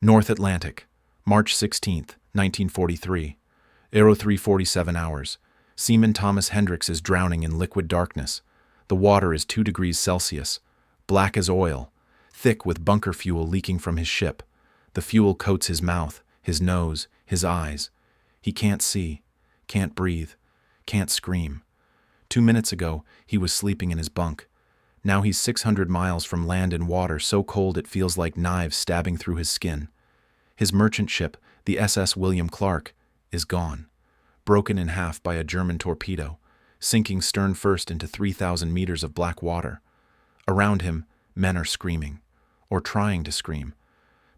North Atlantic, March 16th, 1943. Aero 3:47 hours. Seaman Thomas Hendricks is drowning in liquid darkness. The water is 2 degrees Celsius, black as oil, thick with bunker fuel leaking from his ship. The fuel coats his mouth, his nose, his eyes. He can't see, can't breathe, can't scream. 2 minutes ago, he was sleeping in his bunk. Now he's 600 miles from land and water so cold it feels like knives stabbing through his skin. His merchant ship, the SS William Clark, is gone, broken in half by a German torpedo, sinking stern first into 3,000 meters of black water. Around him, men are screaming, or trying to scream.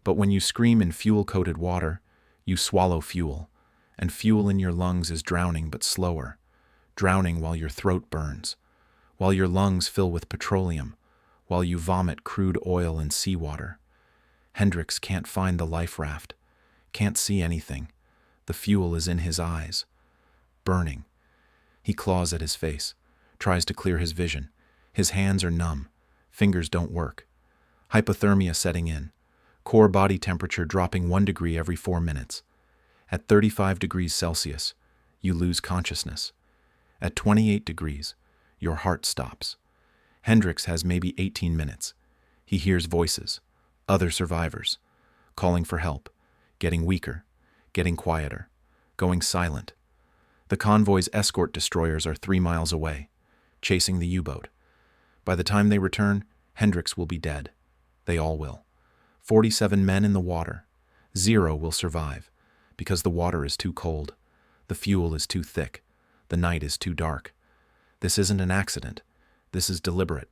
But when you scream in fuel-coated water, you swallow fuel, and fuel in your lungs is drowning but slower, drowning while your throat burns, while your lungs fill with petroleum, while you vomit crude oil and seawater. Hendricks can't find the life raft, can't see anything. The fuel is in his eyes, burning. He claws at his face, tries to clear his vision. His hands are numb, fingers don't work. Hypothermia setting in, core body temperature dropping 1 degree every 4 minutes. At 35 degrees Celsius, you lose consciousness. At 28 degrees, your heart stops. Hendricks has maybe 18 minutes. He hears voices, other survivors, calling for help, getting weaker, getting quieter, going silent. The convoy's escort destroyers are 3 miles away, chasing the U-boat. By the time they return, Hendricks will be dead. They all will. 47 men in the water. 0 will survive, because the water is too cold, the fuel is too thick, the night is too dark. This isn't an accident. This is deliberate.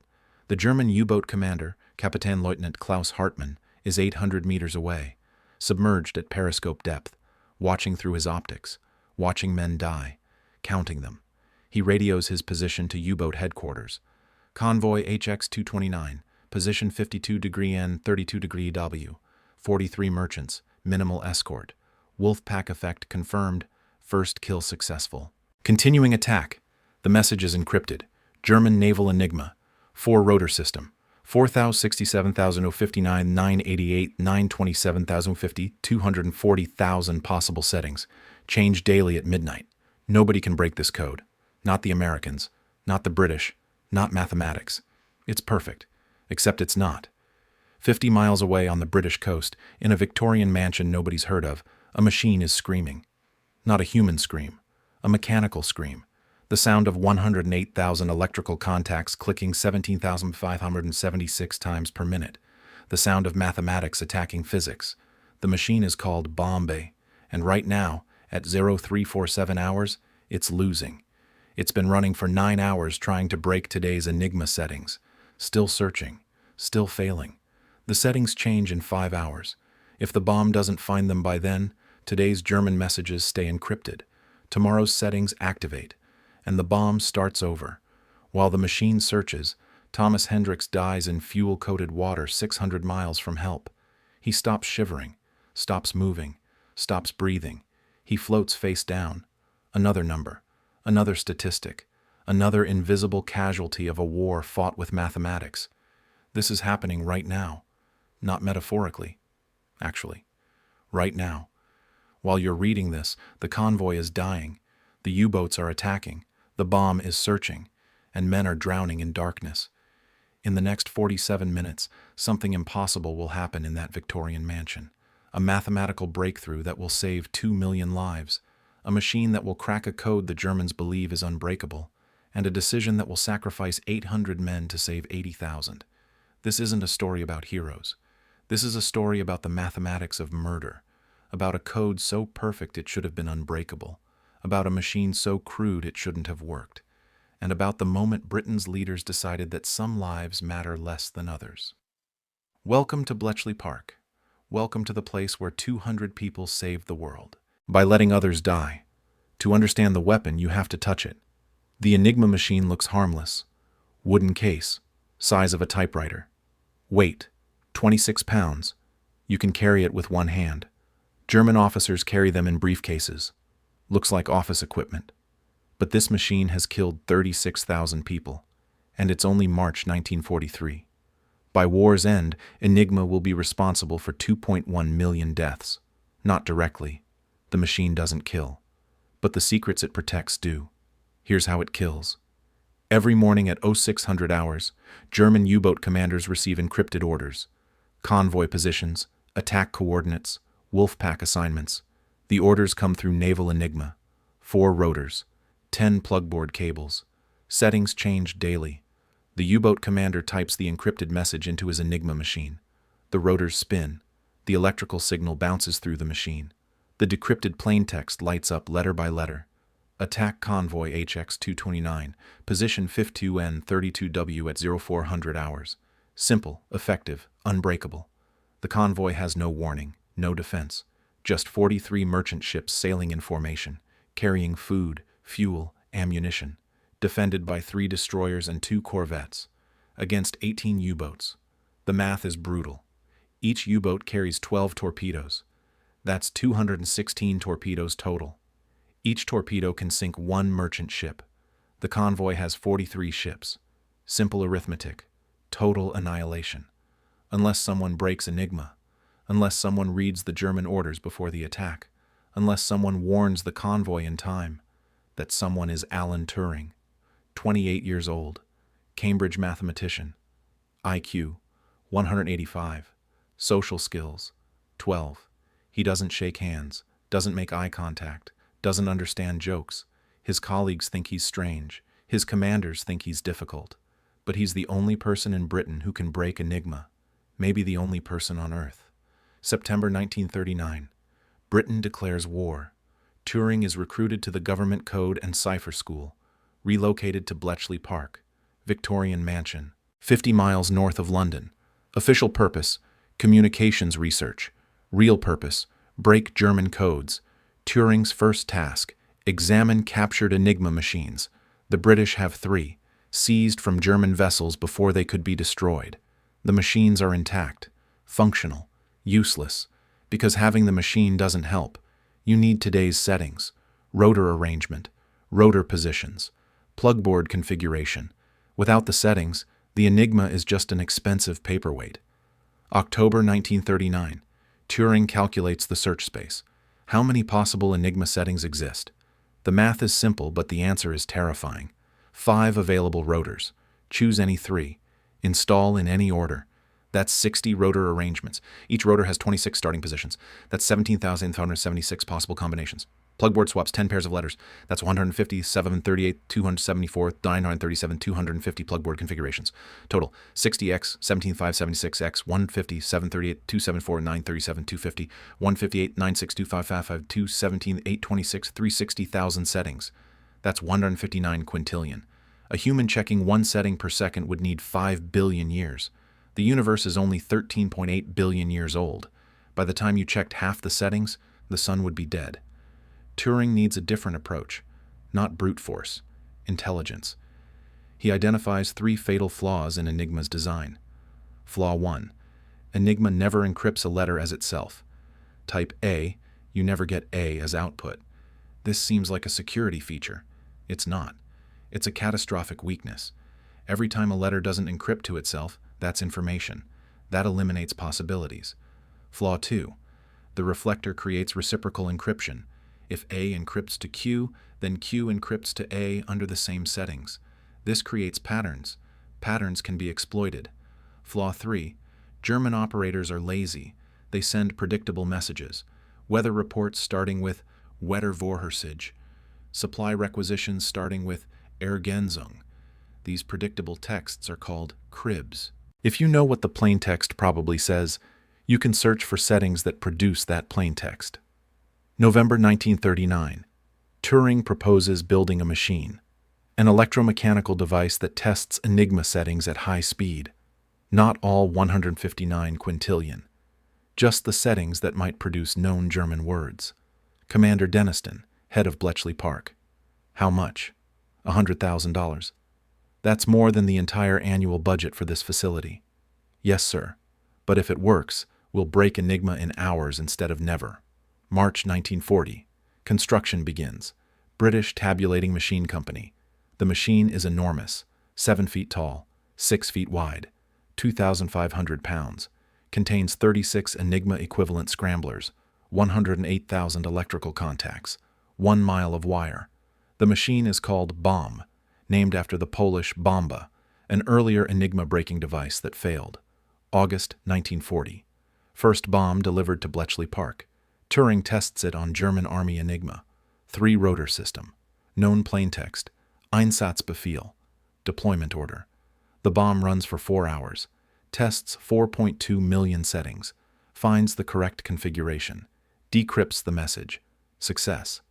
The German U-boat commander, Kapitän Leutnant Klaus Hartmann, is 800 meters away, submerged at periscope depth, watching through his optics, watching men die, counting them. He radios his position to U-boat headquarters. Convoy HX-229, position 52 degree N, 32 degree W, 43 merchants, minimal escort. Wolf pack effect confirmed, first kill successful. Continuing attack. The message is encrypted. German naval Enigma. 4-rotor system. 4,067,059, 988, 927,050, 240,000 possible settings. Change daily at midnight. Nobody can break this code. Not the Americans. Not the British. Not mathematics. It's perfect. Except it's not. 50 miles away on the British coast, in a Victorian mansion nobody's heard of, a machine is screaming. Not a human scream. A mechanical scream. The sound of 108,000 electrical contacts clicking 17,576 times per minute. The sound of mathematics attacking physics. The machine is called Bombe, and right now, at 0347 hours, it's losing. It's been running for 9 hours trying to break today's Enigma settings. Still searching. Still failing. The settings change in 5 hours. If the bomb doesn't find them by then, today's German messages stay encrypted. Tomorrow's settings activate, and the bomb starts over. While the machine searches, Thomas Hendricks dies in fuel-coated water 600 miles from help. He stops shivering, stops moving, stops breathing. He floats face down. Another number, another statistic, another invisible casualty of a war fought with mathematics. This is happening right now. Not metaphorically, actually. Right now. While you're reading this, the convoy is dying. The U-boats are attacking. The bomb is searching, and men are drowning in darkness. In the next 47 minutes, something impossible will happen in that Victorian mansion. A mathematical breakthrough that will save 2 million lives. A machine that will crack a code the Germans believe is unbreakable. And a decision that will sacrifice 800 men to save 80,000. This isn't a story about heroes. This is a story about the mathematics of murder. About a code so perfect it should have been unbreakable. About a machine so crude it shouldn't have worked, and about the moment Britain's leaders decided that some lives matter less than others. Welcome to Bletchley Park. Welcome to the place where 200 people saved the world, by letting others die. To understand the weapon, you have to touch it. The Enigma machine looks harmless. Wooden case, size of a typewriter. Weight, 26 pounds. You can carry it with one hand. German officers carry them in briefcases. Looks like office equipment. But this machine has killed 36,000 people, and it's only March 1943. By war's end, Enigma will be responsible for 2.1 million deaths. Not directly. The machine doesn't kill. But the secrets it protects do. Here's how it kills. Every morning at 0600 hours, German U-boat commanders receive encrypted orders. Convoy positions, attack coordinates, wolfpack assignments. The orders come through naval Enigma. 4 rotors, 10 plugboard cables. Settings change daily. The U-boat commander types the encrypted message into his Enigma machine. The rotors spin. The electrical signal bounces through the machine. The decrypted plaintext lights up letter by letter. Attack Convoy HX-229, position 52N32W at 0400 hours. Simple, effective, unbreakable. The convoy has no warning, no defense. Just 43 merchant ships sailing in formation, carrying food, fuel, ammunition. Defended by 3 destroyers and 2 corvettes, against 18 U-boats. The math is brutal. Each U-boat carries 12 torpedoes. That's 216 torpedoes total. Each torpedo can sink 1 merchant ship. The convoy has 43 ships. Simple arithmetic. Total annihilation. Unless someone breaks Enigma. Unless someone reads the German orders before the attack. Unless someone warns the convoy in time. That someone is Alan Turing. 28 years old, Cambridge mathematician, IQ, 185, social skills, 12. He doesn't shake hands, doesn't make eye contact, doesn't understand jokes. His colleagues think he's strange, his commanders think he's difficult. But he's the only person in Britain who can break Enigma, maybe the only person on Earth. September 1939, Britain declares war. Turing is recruited to the Government Code and Cipher School. Relocated to Bletchley Park, Victorian Mansion, 50 miles north of London. Official purpose, communications research. Real purpose, break German codes. Turing's first task, examine captured Enigma machines. The British have 3, seized from German vessels before they could be destroyed. The machines are intact, functional, useless, because having the machine doesn't help. You need today's settings, rotor arrangement, rotor positions, plugboard configuration. Without the settings, the Enigma is just an expensive paperweight. October 1939. Turing calculates the search space. How many possible Enigma settings exist? The math is simple, but the answer is terrifying. 5 available rotors. Choose any 3. Install in any order. That's 60 rotor arrangements. Each rotor has 26 starting positions. That's 17,576 possible combinations. Plugboard swaps, 10 pairs of letters. That's 150, 738, 274, 937, 250 plugboard configurations. Total, 60x, 17,576x, 150, 738, 274, 937, 250, 158, 96255, 217, 826, 360,000 settings. That's 159 quintillion. A human checking 1 setting per second would need 5 billion years. The universe is only 13.8 billion years old. By the time you checked half the settings, the sun would be dead. Turing needs a different approach, not brute force, intelligence. He identifies 3 fatal flaws in Enigma's design. Flaw 1. Enigma never encrypts a letter as itself. Type A, you never get A as output. This seems like a security feature. It's not. It's a catastrophic weakness. Every time a letter doesn't encrypt to itself, that's information. That eliminates possibilities. Flaw 2. The reflector creates reciprocal encryption. If A encrypts to Q, then Q encrypts to A under the same settings. This creates patterns. Patterns can be exploited. Flaw 3. German operators are lazy. They send predictable messages. Weather reports starting with Wettervorhersage. Supply requisitions starting with Ergänzung. These predictable texts are called cribs. If you know what the plaintext probably says, you can search for settings that produce that plaintext. November 1939. Turing proposes building a machine, an electromechanical device that tests Enigma settings at high speed. Not all 159 quintillion. Just the settings that might produce known German words. Commander Denniston, head of Bletchley Park. How much? $100,000. That's more than the entire annual budget for this facility. Yes, sir. But if it works, we'll break Enigma in hours instead of never. March 1940. Construction begins. British Tabulating Machine Company. The machine is enormous. 7 feet tall, 6 feet wide, 2,500 pounds, contains 36 Enigma equivalent scramblers, 108,000 electrical contacts, 1 mile of wire. The machine is called Bombe, named after the Polish Bombe, an earlier Enigma braking device that failed. August 1940. First bomb delivered to Bletchley Park. Turing tests it on German Army Enigma. 3-rotor system. Known plaintext. Einsatzbefehl. Deployment order. The bomb runs for 4 hours. Tests 4.2 million settings. Finds the correct configuration. Decrypts the message. Success.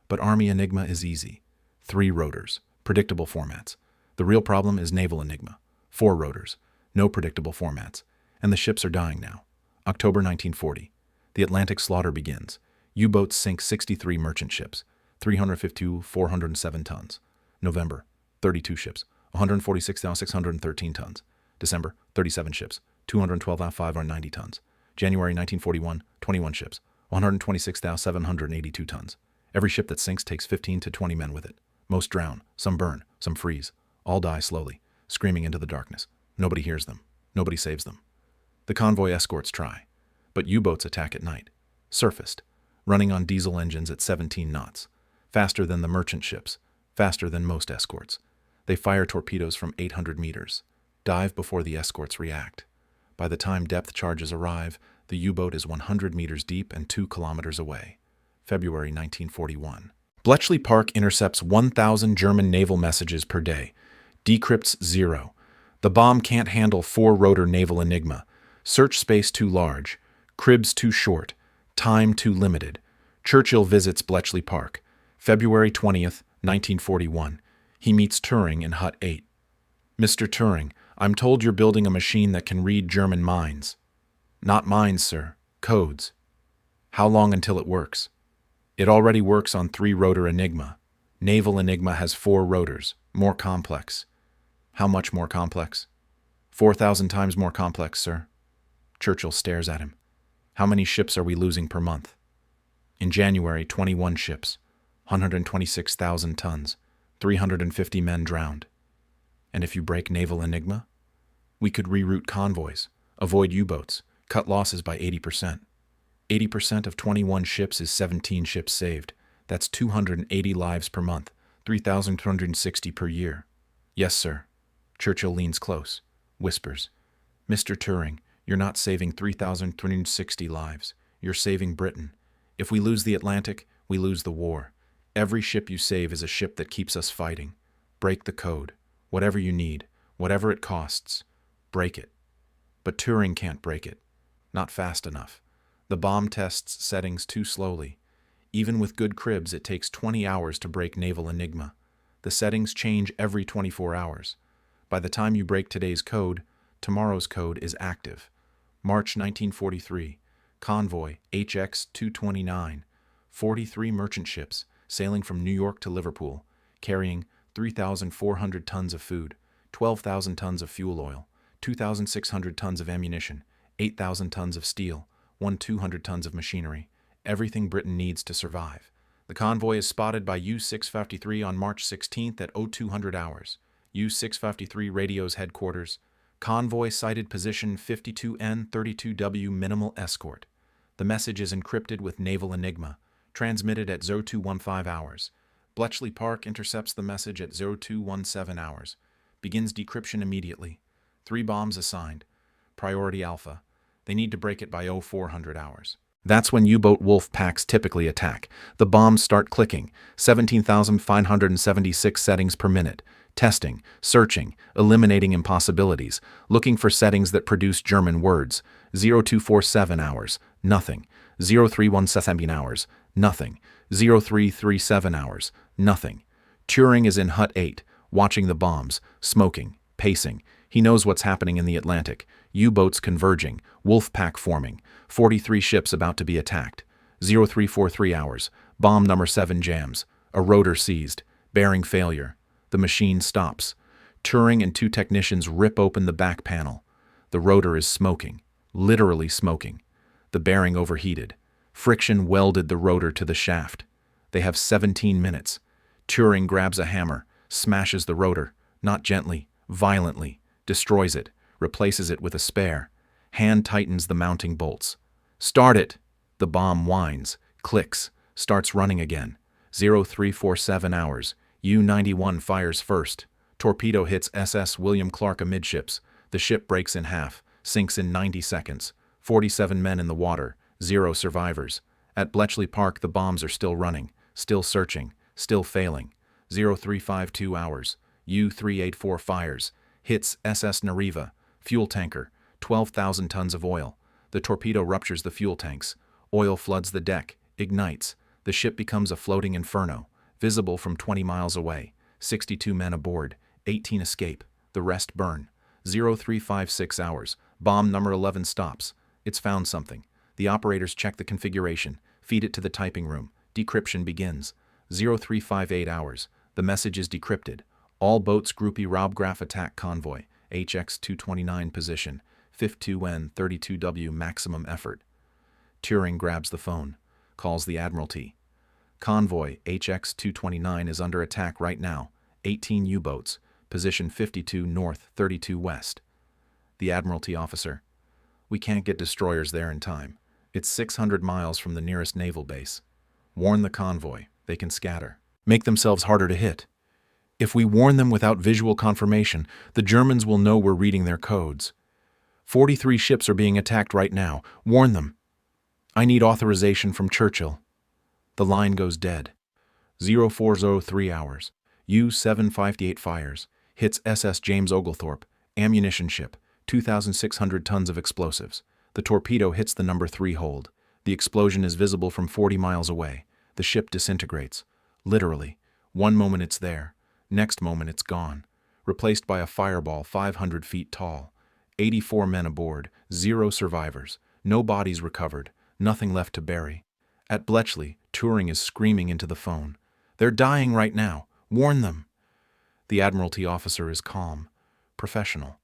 But Army Enigma is easy. 3 rotors. Predictable formats. The real problem is Naval Enigma. 4 rotors. No predictable formats. And the ships are dying now. October 1940. The Atlantic slaughter begins. U-boats sink 63 merchant ships. 352, 407 tons. November, 32 ships. 146,613 tons. December, 37 ships. 212,590 tons. January 1941, 21 ships. 126,782 tons. Every ship that sinks takes 15 to 20 men with it. Most drown, some burn, some freeze. All die slowly, screaming into the darkness. Nobody hears them. Nobody saves them. The convoy escorts try, but U-boats attack at night. Surfaced, running on diesel engines at 17 knots. Faster than the merchant ships, faster than most escorts. They fire torpedoes from 800 meters. Dive before the escorts react. By the time depth charges arrive, the U-boat is 100 meters deep and 2 kilometers away. February 1941. Bletchley Park intercepts 1,000 German naval messages per day. Decrypts 0. The bomb can't handle 4-rotor naval Enigma. Search space too large. Cribs too short. Time too limited. Churchill visits Bletchley Park. February 20th, 1941. He meets Turing in Hut 8. Mr. Turing, I'm told you're building a machine that can read German minds. Not minds, sir. Codes. How long until it works? It already works on 3-rotor Enigma. Naval Enigma has 4 rotors, more complex. How much more complex? 4,000 times more complex, sir. Churchill stares at him. How many ships are we losing per month? In January, 21 ships, 126,000 tons, 350 men drowned. And if you break Naval Enigma? We could reroute convoys, avoid U-boats, cut losses by 80%. 80% of 21 ships is 17 ships saved. That's 280 lives per month, 3,260 per year. Yes, sir. Churchill leans close, whispers, Mr. Turing, you're not saving 3,360 lives. You're saving Britain. If we lose the Atlantic, we lose the war. Every ship you save is a ship that keeps us fighting. Break the code. Whatever you need, whatever it costs, break it. But Turing can't break it. Not fast enough. The bomb tests settings too slowly. Even with good cribs, it takes 20 hours to break Naval Enigma. The settings change every 24 hours. By the time you break today's code, tomorrow's code is active. March 1943. Convoy HX-229. 43 merchant ships sailing from New York to Liverpool, carrying 3,400 tons of food, 12,000 tons of fuel oil, 2,600 tons of ammunition, 8,000 tons of steel, 1,200 tons of machinery, everything Britain needs to survive. The convoy is spotted by U-653 on March 16th at 0200 hours. U-653 radios headquarters. Convoy sighted position 52N32W minimal escort. The message is encrypted with Naval Enigma, transmitted at 0215 hours. Bletchley Park intercepts the message at 0217 hours. Begins decryption immediately. 3 bombs assigned. Priority Alpha. They need to break it by 0400 hours. That's when U-boat wolf packs typically attack. The bombs start clicking. 17,576 settings per minute. Testing, searching, eliminating impossibilities, looking for settings that produce German words. 0247 hours, nothing. 0317 hours, nothing. 0337 hours, nothing. Turing is in Hut 8, watching the bombs, smoking, pacing. He knows what's happening in the Atlantic. U-boats converging, wolf pack forming, 43 ships about to be attacked. 0343 hours, bomb number 7 jams, a rotor seized, bearing failure. The machine stops. Turing and 2 technicians rip open the back panel. The rotor is smoking, literally smoking. The bearing overheated. Friction welded the rotor to the shaft. They have 17 minutes. Turing grabs a hammer, smashes the rotor, not gently, violently, destroys it, replaces it with a spare. Hand tightens the mounting bolts. Start it! The bomb whines, clicks, starts running again. 0347 hours. U-91 fires first. Torpedo hits SS William Clark amidships. The ship breaks in half, sinks in 90 seconds. 47 men in the water, 0 survivors. At Bletchley Park, the bombs are still running, still searching, still failing. 0352 hours. U-384 fires. Hits SS Nariva, fuel tanker, 12,000 tons of oil. The torpedo ruptures the fuel tanks. Oil floods the deck, ignites. The ship becomes a floating inferno, visible from 20 miles away. 62 men aboard, 18 escape, the rest burn. 0356 hours. Bomb number 11 stops. It's found something. The operators check the configuration, feed it to the typing room. Decryption begins. 0358 hours. The message is decrypted. All boats groupie Robgraph attack convoy, HX-229 position, 52N 32W maximum effort. Turing grabs the phone, calls the Admiralty. Convoy HX-229 is under attack right now. 18 U-boats, position 52 north, 32 west. The Admiralty officer. We can't get destroyers there in time. It's 600 miles from the nearest naval base. Warn the convoy. They can scatter. Make themselves harder to hit. If we warn them without visual confirmation, the Germans will know we're reading their codes. 43 ships are being attacked right now. Warn them. I need authorization from Churchill. The line goes dead. 0403 hours. U-758 fires. Hits SS James Oglethorpe. Ammunition ship. 2,600 tons of explosives. The torpedo hits the number 3 hold. The explosion is visible from 40 miles away. The ship disintegrates. Literally. One moment it's there. Next moment it's gone. Replaced by a fireball 500 feet tall. 84 men aboard. 0 survivors. No bodies recovered. Nothing left to bury. At Bletchley, Turing is screaming into the phone. They're dying right now. Warn them. The Admiralty officer is calm. Professional.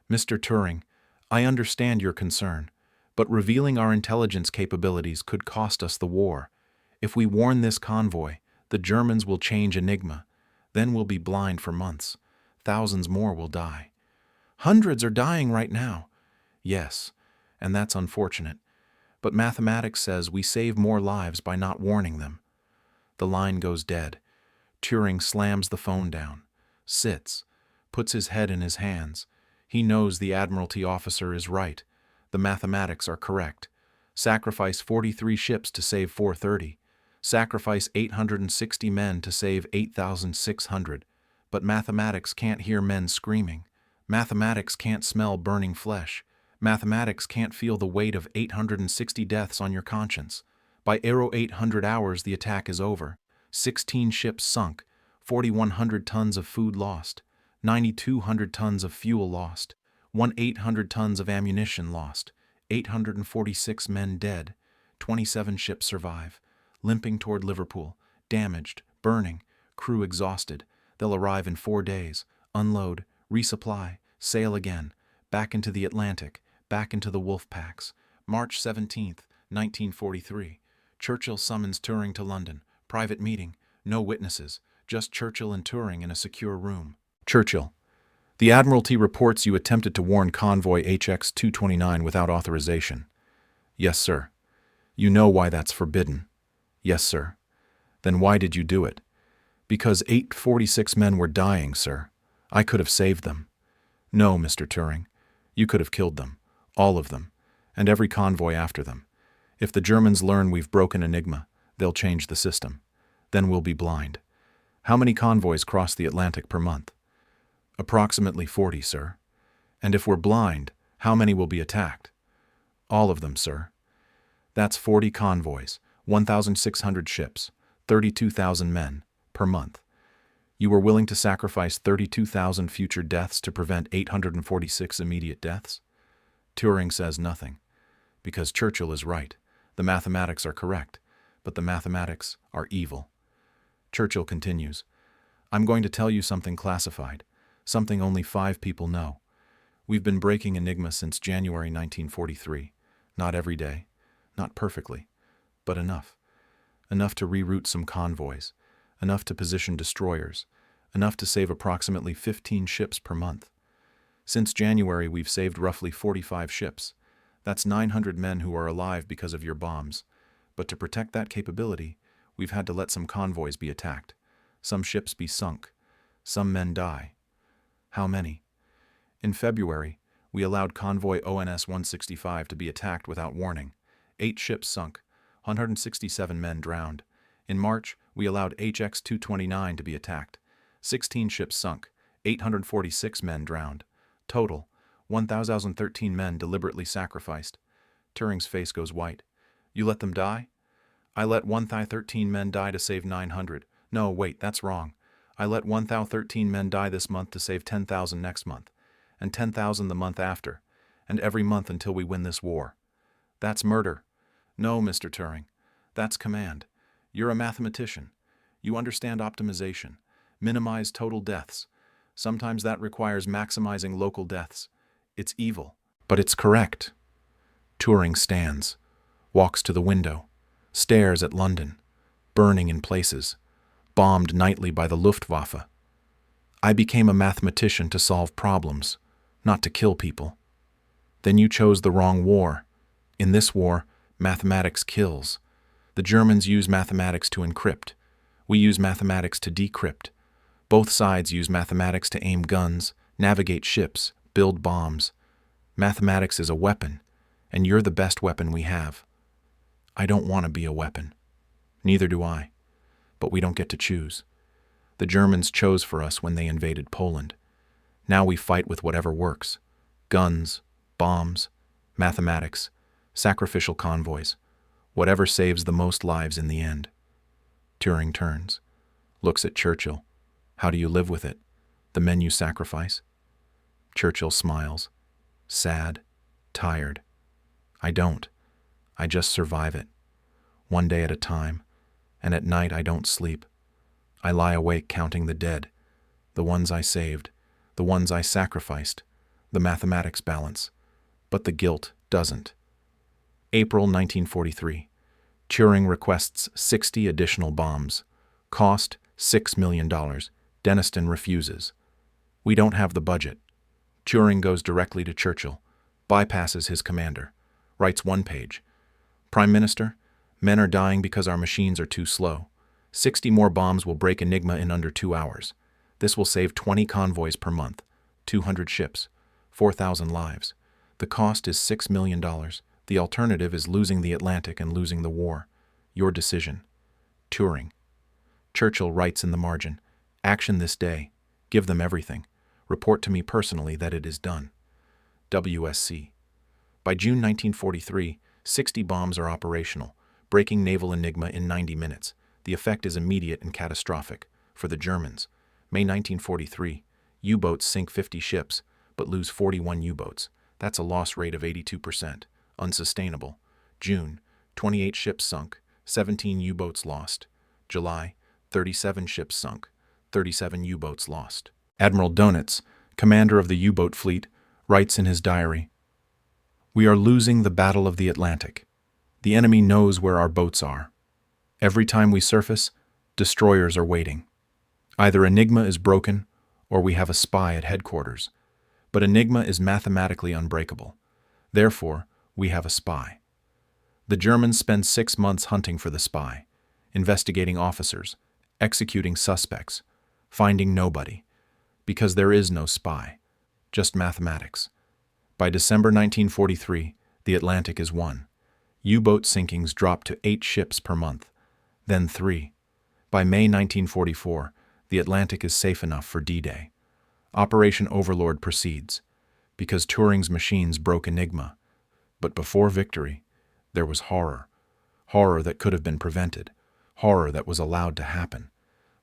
Mr. Turing, I understand your concern, but revealing our intelligence capabilities could cost us the war. If we warn this convoy, the Germans will change Enigma. Then we'll be blind for months. Thousands more will die. Hundreds are dying right now. Yes, and that's unfortunate. But mathematics says we save more lives by not warning them. The line goes dead. Turing slams the phone down, sits, puts his head in his hands. He knows the Admiralty officer is right. The mathematics are correct. Sacrifice 43 ships to save 430. Sacrifice 860 men to save 8,600. But mathematics can't hear men screaming. Mathematics can't smell burning flesh. Mathematics can't feel the weight of 860 deaths on your conscience. By 0800 hours, the attack is over. 16 ships sunk, 4,100 tons of food lost, 9,200 tons of fuel lost, 1,800 tons of ammunition lost, 846 men dead, 27 ships survive, limping toward Liverpool, damaged, burning, crew exhausted. They'll arrive in 4 days, unload, resupply, sail again, back into the Atlantic, back into the wolf packs. March 17th, 1943. Churchill summons Turing to London. Private meeting, no witnesses, just Churchill and Turing in a secure room. Churchill. The Admiralty reports you attempted to warn Convoy HX-229 without authorization. Yes, sir. You know why that's forbidden. Yes, sir. Then why did you do it? Because 846 men were dying, sir. I could have saved them. No, Mr. Turing. You could have killed them. All of them. And every convoy after them. If the Germans learn we've broken Enigma, they'll change the system. Then we'll be blind. How many convoys cross the Atlantic per month? Approximately 40, sir. And if we're blind, how many will be attacked? All of them, sir. That's 40 convoys, 1,600 ships, 32,000 men, per month. You were willing to sacrifice 32,000 future deaths to prevent 846 immediate deaths? Turing says nothing, because Churchill is right. The mathematics are correct, but the mathematics are evil. Churchill continues, I'm going to tell you something classified, something only 5 people know. We've been breaking Enigma since January 1943. Not every day, not perfectly, but enough. Enough to reroute some convoys, enough to position destroyers, enough to save approximately 15 ships per month. Since January, we've saved roughly 45 ships. That's 900 men who are alive because of your bombs. But to protect that capability, we've had to let some convoys be attacked, some ships be sunk, some men die. How many? In February, we allowed convoy ONS-165 to be attacked without warning. 8 ships sunk, 167 men drowned. In March, we allowed HX-229 to be attacked. 16 ships sunk, 846 men drowned. Total, 1,013 men deliberately sacrificed. Turing's face goes white. You let them die? I let 1,013 men die to save 900. No, wait, that's wrong. I let 1,013 men die this month to save 10,000 next month, and 10,000 the month after, and every month until we win this war. That's murder. No, Mr. Turing. That's command. You're a mathematician. You understand optimization. Minimize total deaths. Sometimes that requires maximizing local deaths. It's evil, but it's correct. Turing stands, walks to the window, stares at London, burning in places, bombed nightly by the Luftwaffe. I became a mathematician to solve problems, not to kill people. Then you chose the wrong war. In this war, mathematics kills. The Germans use mathematics to encrypt. We use mathematics to decrypt. Both sides use mathematics to aim guns, navigate ships, build bombs. Mathematics is a weapon, and you're the best weapon we have. I don't want to be a weapon. Neither do I. But we don't get to choose. The Germans chose for us when they invaded Poland. Now we fight with whatever works. Guns, bombs, mathematics, sacrificial convoys. Whatever saves the most lives in the end. Turing turns, looks at Churchill. How do you live with it? The men you sacrifice? Churchill smiles, sad, tired. I don't. I just survive it. One day at a time, and at night I don't sleep. I lie awake counting the dead, the ones I saved, the ones I sacrificed, the mathematics balance. But the guilt doesn't. April 1943. Turing requests 60 additional bombs. Cost $6 million. Denniston refuses. We don't have the budget. Turing goes directly to Churchill, bypasses his commander, writes one page. Prime Minister, men are dying because our machines are too slow. 60 more bombs will break Enigma in under 2 hours. This will save 20 convoys per month, 200 ships, 4,000 lives. The cost is $6 million. The alternative is losing the Atlantic and losing the war. Your decision. Turing. Churchill writes in the margin, action this day. Give them everything. Report to me personally that it is done. WSC. By June 1943, 60 bombs are operational, breaking naval Enigma in 90 minutes. The effect is immediate and catastrophic. For the Germans, May 1943, U-boats sink 50 ships, but lose 41 U-boats. That's a loss rate of 82%. Unsustainable. June, 28 ships sunk, 17 U-boats lost. July, 37 ships sunk, 37 U-boats lost. Admiral Donitz, commander of the U-boat fleet, writes in his diary, "We are losing the Battle of the Atlantic. The enemy knows where our boats are. Every time we surface, destroyers are waiting. Either Enigma is broken, or we have a spy at headquarters. But Enigma is mathematically unbreakable. Therefore, we have a spy. The Germans spend 6 months hunting for the spy, investigating officers, executing suspects, finding nobody, because there is no spy, just mathematics. By December 1943, the Atlantic is won. U-boat sinkings drop to 8 ships per month, then 3. By May 1944, the Atlantic is safe enough for D-Day. Operation Overlord proceeds, because Turing's machines broke Enigma. But before victory, there was horror. Horror that could have been prevented. Horror that was allowed to happen.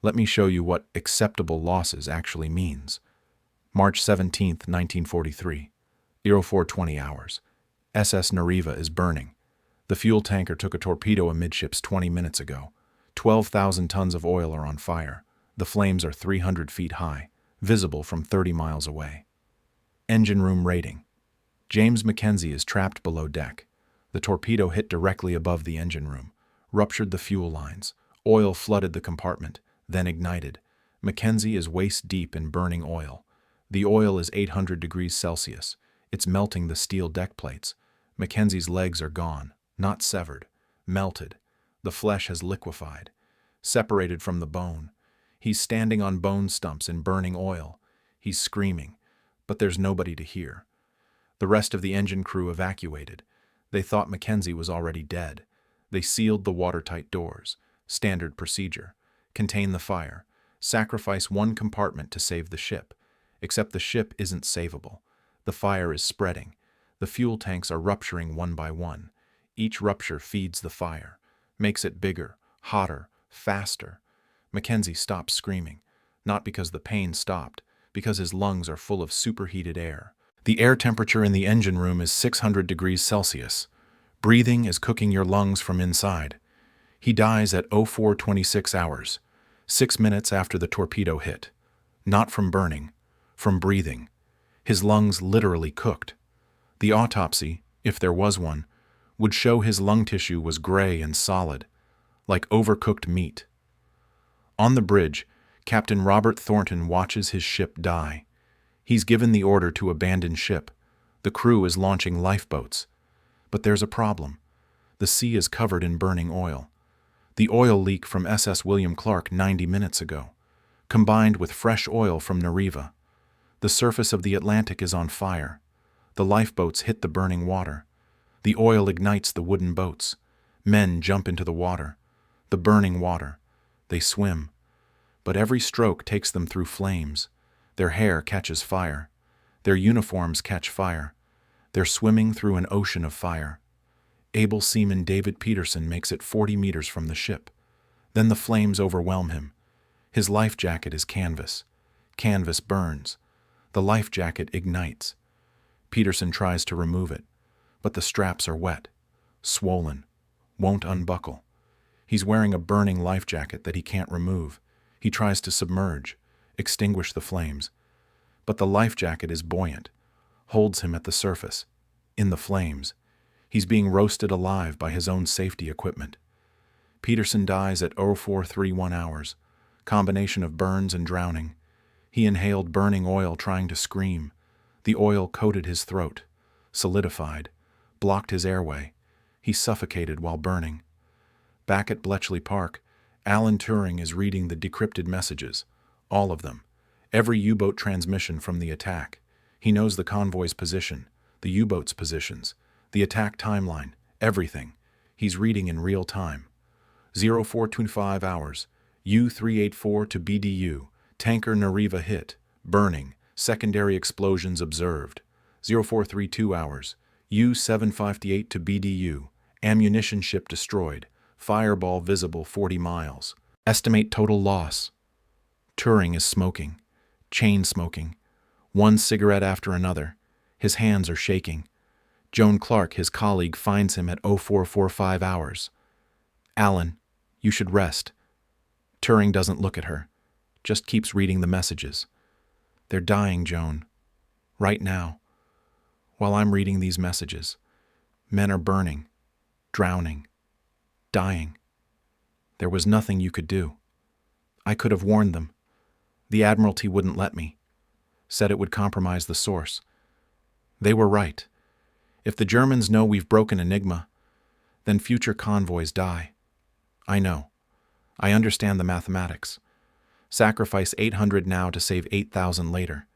Let me show you what acceptable losses actually means. March 17, 1943. 0420 hours. SS Nariva is burning. The fuel tanker took a torpedo amidships 20 minutes ago. 12,000 tons of oil are on fire. The flames are 300 feet high, visible from 30 miles away. Engine room rating. James Mackenzie is trapped below deck. The torpedo hit directly above the engine room, ruptured the fuel lines. Oil flooded the compartment, then ignited. Mackenzie is waist deep in burning oil. The oil is 800 degrees Celsius. It's melting the steel deck plates. Mackenzie's legs are gone, not severed, melted. The flesh has liquefied, separated from the bone. He's standing on bone stumps in burning oil. He's screaming, but there's nobody to hear. The rest of the engine crew evacuated. They thought Mackenzie was already dead. They sealed the watertight doors. Standard procedure. Contain the fire. Sacrifice one compartment to save the ship. Except the ship isn't savable. The fire is spreading. The fuel tanks are rupturing one by one. Each rupture feeds the fire, makes it bigger, hotter, faster. Mackenzie stops screaming, not because the pain stopped, because his lungs are full of superheated air. The air temperature in the engine room is 600 degrees Celsius. Breathing is cooking your lungs from inside. He dies at 04:26 hours, 6 minutes after the torpedo hit. Not from burning, from breathing. His lungs literally cooked. The autopsy, if there was one, would show his lung tissue was gray and solid, like overcooked meat. On the bridge, Captain Robert Thornton watches his ship die. He's given the order to abandon ship. The crew is launching lifeboats. But there's a problem. The sea is covered in burning oil. The oil leak from SS William Clark 90 minutes ago, combined with fresh oil from Nariva. The surface of the Atlantic is on fire. The lifeboats hit the burning water. The oil ignites the wooden boats. Men jump into the water. The burning water. They swim. But every stroke takes them through flames. Their hair catches fire. Their uniforms catch fire. They're swimming through an ocean of fire. Able seaman David Peterson makes it 40 meters from the ship. Then the flames overwhelm him. His life jacket is canvas. Canvas burns. The life jacket ignites. Peterson tries to remove it, but the straps are wet, swollen, won't unbuckle. He's wearing a burning life jacket that he can't remove. He tries to submerge, extinguish the flames, but the life jacket is buoyant, holds him at the surface, in the flames. He's being roasted alive by his own safety equipment. Peterson dies at 04:31 hours, combination of burns and drowning. He inhaled burning oil trying to scream. The oil coated his throat, solidified, blocked his airway. He suffocated while burning. Back at Bletchley Park, Alan Turing is reading the decrypted messages, all of them, every U-boat transmission from the attack. He knows the convoy's position, the U-boat's positions, the attack timeline, everything. He's reading in real time. 0425 hours, U-384 to BDU, tanker Nariva hit, burning, secondary explosions observed. 0432 hours, U-758 to BDU, ammunition ship destroyed, fireball visible 40 miles. Estimate total loss. Turing is smoking, chain smoking, one cigarette after another. His hands are shaking. Joan Clark, his colleague, finds him at 0445 hours. Alan, you should rest. Turing doesn't look at her, just keeps reading the messages. They're dying, Joan. Right now. While I'm reading these messages, men are burning, drowning, dying. There was nothing you could do. I could have warned them. The Admiralty wouldn't let me. Said it would compromise the source. They were right. If the Germans know we've broken Enigma, then future convoys die. I know. I understand the mathematics. Sacrifice 800 now to save 8,000 later.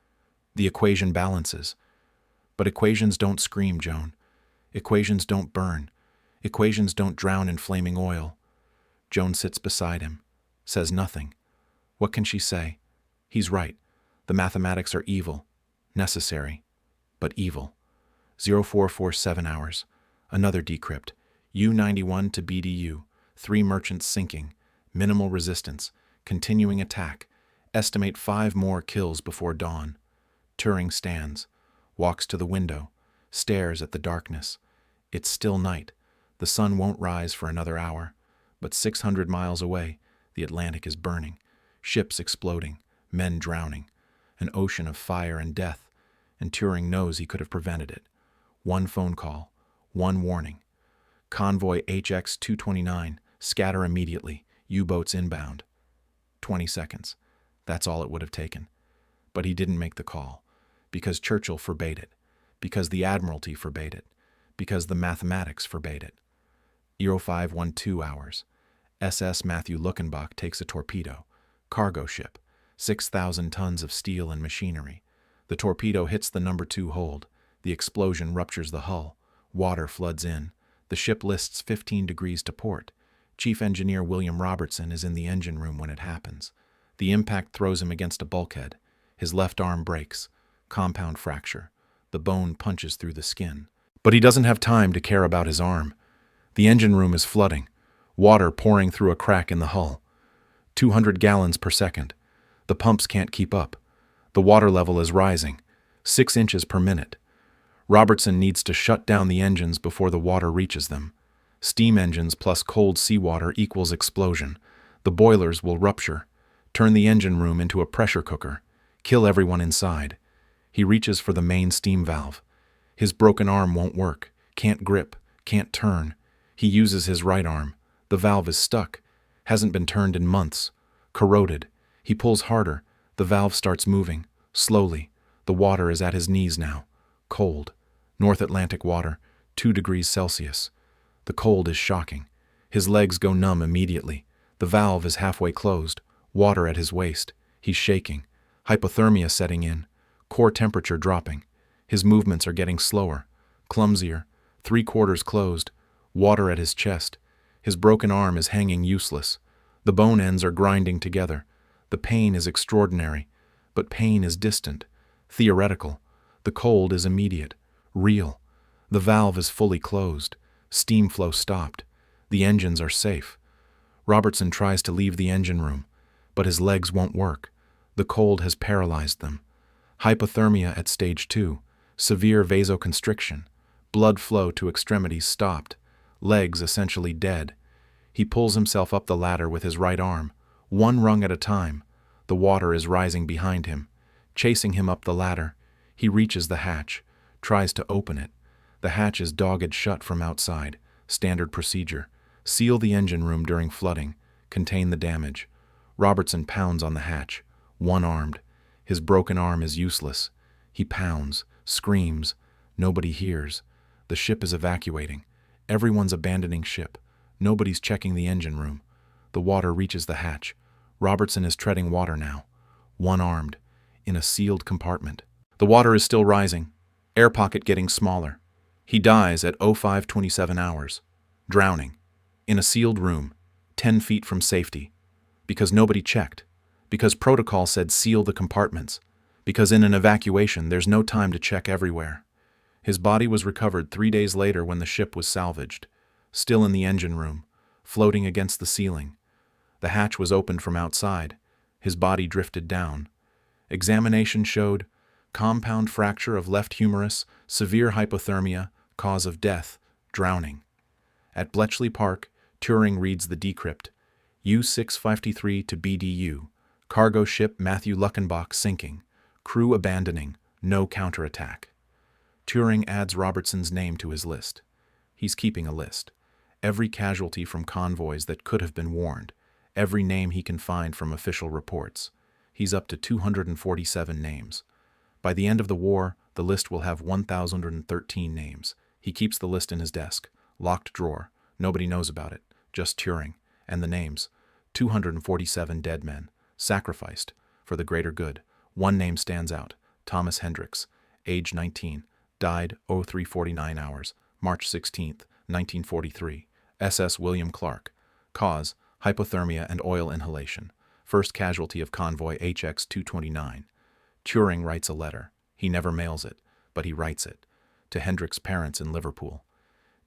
The equation balances. But equations don't scream, Joan. Equations don't burn. Equations don't drown in flaming oil. Joan sits beside him, says nothing. What can she say? He's right. The mathematics are evil, necessary, but evil. 0447 hours. Another decrypt. U-91 to BDU. 3 merchants sinking. Minimal resistance. Continuing attack. Estimate 5 more kills before dawn. Turing stands, walks to the window, stares at the darkness. It's still night. The sun won't rise for another hour. But 600 miles away, the Atlantic is burning. Ships exploding. Men drowning. An ocean of fire and death. And Turing knows he could have prevented it. One phone call. One warning. Convoy HX-229. Scatter immediately. U-boats inbound. 20 seconds. That's all it would have taken. But he didn't make the call. Because Churchill forbade it. Because the Admiralty forbade it. Because the mathematics forbade it. 0512 hours. SS Matthew Luckenbach takes a torpedo. Cargo ship. 6,000 tons of steel and machinery. The torpedo hits the number 2 hold. The explosion ruptures the hull. Water floods in. The ship lists 15 degrees to port. Chief Engineer William Robertson is in the engine room when it happens. The impact throws him against a bulkhead. His left arm breaks. Compound fracture. The bone punches through the skin. But he doesn't have time to care about his arm. The engine room is flooding. Water pouring through a crack in the hull. 200 gallons per second. The pumps can't keep up. The water level is rising. 6 inches per minute. Robertson needs to shut down the engines before the water reaches them. Steam engines plus cold seawater equals explosion. The boilers will rupture. Turn the engine room into a pressure cooker. Kill everyone inside. He reaches for the main steam valve. His broken arm won't work. Can't grip. Can't turn. He uses his right arm. The valve is stuck. Hasn't been turned in months. Corroded. He pulls harder. The valve starts moving. Slowly. The water is at his knees now. Cold. North Atlantic water. 2 degrees Celsius. The cold is shocking. His legs go numb immediately. The valve is halfway closed. Water at his waist. He's shaking. Hypothermia setting in. Core temperature dropping. His movements are getting slower. Clumsier. 3/4 closed. Water at his chest. His broken arm is hanging useless. The bone ends are grinding together. The pain is extraordinary. But pain is distant. Theoretical. The cold is immediate. Real. The valve is fully closed. Steam flow stopped. The engines are safe. Robertson tries to leave the engine room, but his legs won't work. The cold has paralyzed them. Hypothermia at stage 2. Severe vasoconstriction. Blood flow to extremities stopped. Legs essentially dead. He pulls himself up the ladder with his right arm, 1 rung at a time. The water is rising behind him, chasing him up the ladder. He reaches the hatch, tries to open it. The hatch is dogged shut from outside. Standard procedure. Seal the engine room during flooding. Contain the damage. Robertson pounds on the hatch, one-armed. His broken arm is useless. He pounds, screams. Nobody hears. The ship is evacuating. Everyone's abandoning ship. Nobody's checking the engine room. The water reaches the hatch. Robertson is treading water now, one-armed, in a sealed compartment. The water is still rising, air pocket getting smaller. He dies at 0527 hours, drowning, in a sealed room, 10 feet from safety, because nobody checked, because protocol said seal the compartments, because in an evacuation there's no time to check everywhere. His body was recovered 3 days later when the ship was salvaged, still in the engine room, floating against the ceiling. The hatch was opened from outside. His body drifted down. Examination showed compound fracture of left humerus, severe hypothermia, cause of death, drowning. At Bletchley Park, Turing reads the decrypt. U-653 to BDU. Cargo ship Matthew Luckenbach sinking. Crew abandoning. No counterattack. Turing adds Robertson's name to his list. He's keeping a list. Every casualty from convoys that could have been warned. Every name he can find from official reports. He's up to 247 names. By the end of the war, the list will have 1,013 names. He keeps the list in his desk. Locked drawer. Nobody knows about it. Just Turing. And the names. 247 dead men. Sacrificed. For the greater good. One name stands out. Thomas Hendricks. Age 19. Died 0349 hours. March 16, 1943. SS William Clark. Cause: hypothermia and oil inhalation. First casualty of Convoy HX-229. Turing writes a letter. He never mails it, but he writes it. To Hendricks' parents in Liverpool.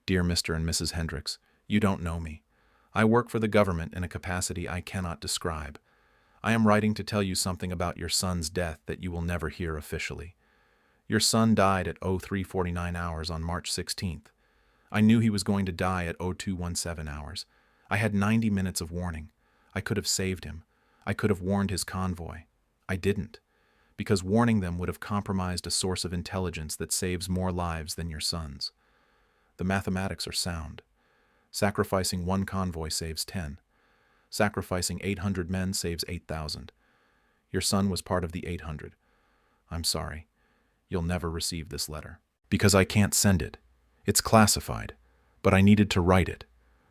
Dear Mr. and Mrs. Hendricks, you don't know me. I work for the government in a capacity I cannot describe. I am writing to tell you something about your son's death that you will never hear officially. Your son died at 0349 hours on March 16th. I knew he was going to die at 0217 hours. I had 90 minutes of warning. I could have saved him. I could have warned his convoy. I didn't, because warning them would have compromised a source of intelligence that saves more lives than your son's. The mathematics are sound. Sacrificing one convoy saves 10. Sacrificing 800 men saves 8,000. Your son was part of the 800. I'm sorry. You'll never receive this letter. Because I can't send it. It's classified. But I needed to write it.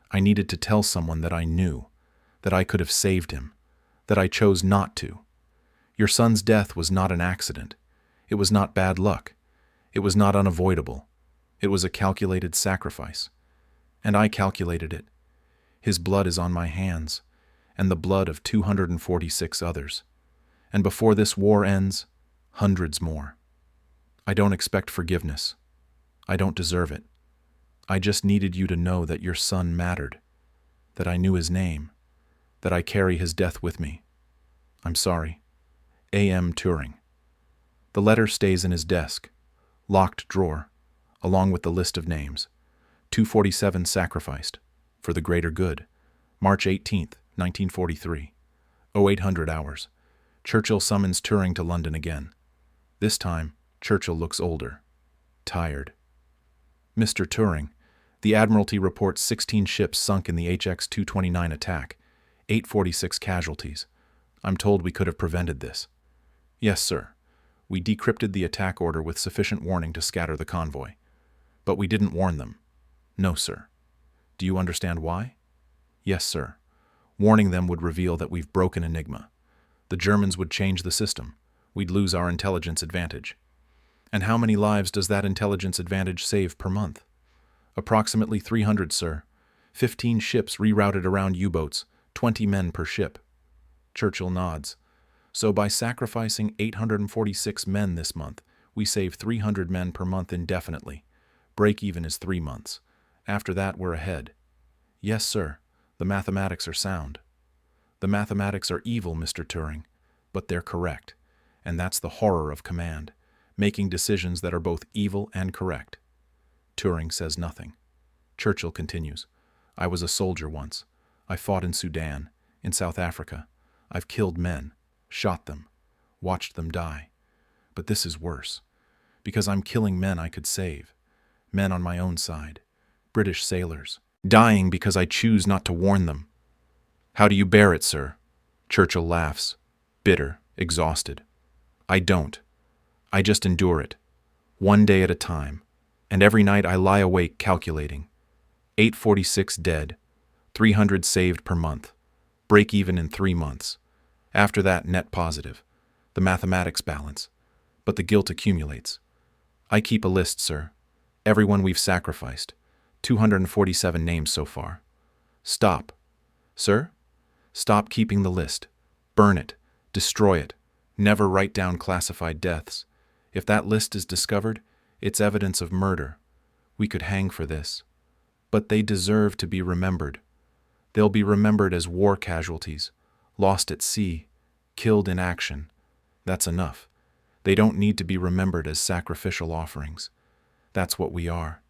I needed to tell someone that I knew, that I could have saved him, that I chose not to. Your son's death was not an accident. It was not bad luck. It was not unavoidable. It was a calculated sacrifice. And I calculated it. His blood is on my hands, and the blood of 246 others. And before this war ends, hundreds more. I don't expect forgiveness. I don't deserve it. I just needed you to know that your son mattered, that I knew his name, that I carry his death with me. I'm sorry. A.M. Turing. The letter stays in his desk, locked drawer, along with the list of names. 247 sacrificed, for the greater good. March 18th, 1943. 0800 hours. Churchill summons Turing to London again. This time, Churchill looks older, tired. Mr. Turing, the Admiralty reports 16 ships sunk in the HX-229 attack, 846 casualties. I'm told we could have prevented this. Yes, sir. We decrypted the attack order with sufficient warning to scatter the convoy. But we didn't warn them. No, sir. Do you understand why? Yes, sir. Warning them would reveal that we've broken Enigma. The Germans would change the system. We'd lose our intelligence advantage. And how many lives does that intelligence advantage save per month? Approximately 300, sir. 15 ships rerouted around U-boats, 20 men per ship. Churchill nods. So by sacrificing 846 men this month, we save 300 men per month indefinitely. Break-even is 3 months. After that, we're ahead. Yes, sir. The mathematics are sound. The mathematics are evil, Mr. Turing, but they're correct. And that's the horror of command, making decisions that are both evil and correct. Turing says nothing. Churchill continues. I was a soldier once. I fought in Sudan, in South Africa. I've killed men, shot them, watched them die. But this is worse, because I'm killing men I could save, men on my own side, British sailors, dying because I choose not to warn them. How do you bear it, sir? Churchill laughs, bitter, exhausted. I don't. I just endure it, one day at a time, and every night I lie awake calculating. 846 dead, 300 saved per month, break even in 3 months. After that, net positive. The mathematics balance. But the guilt accumulates. I keep a list, sir. Everyone we've sacrificed. 247 names so far. Stop. Sir? Stop keeping the list. Burn it. Destroy it. Never write down classified deaths. If that list is discovered, it's evidence of murder. We could hang for this. But they deserve to be remembered. They'll be remembered as war casualties, lost at sea, killed in action. That's enough. They don't need to be remembered as sacrificial offerings. That's what we are.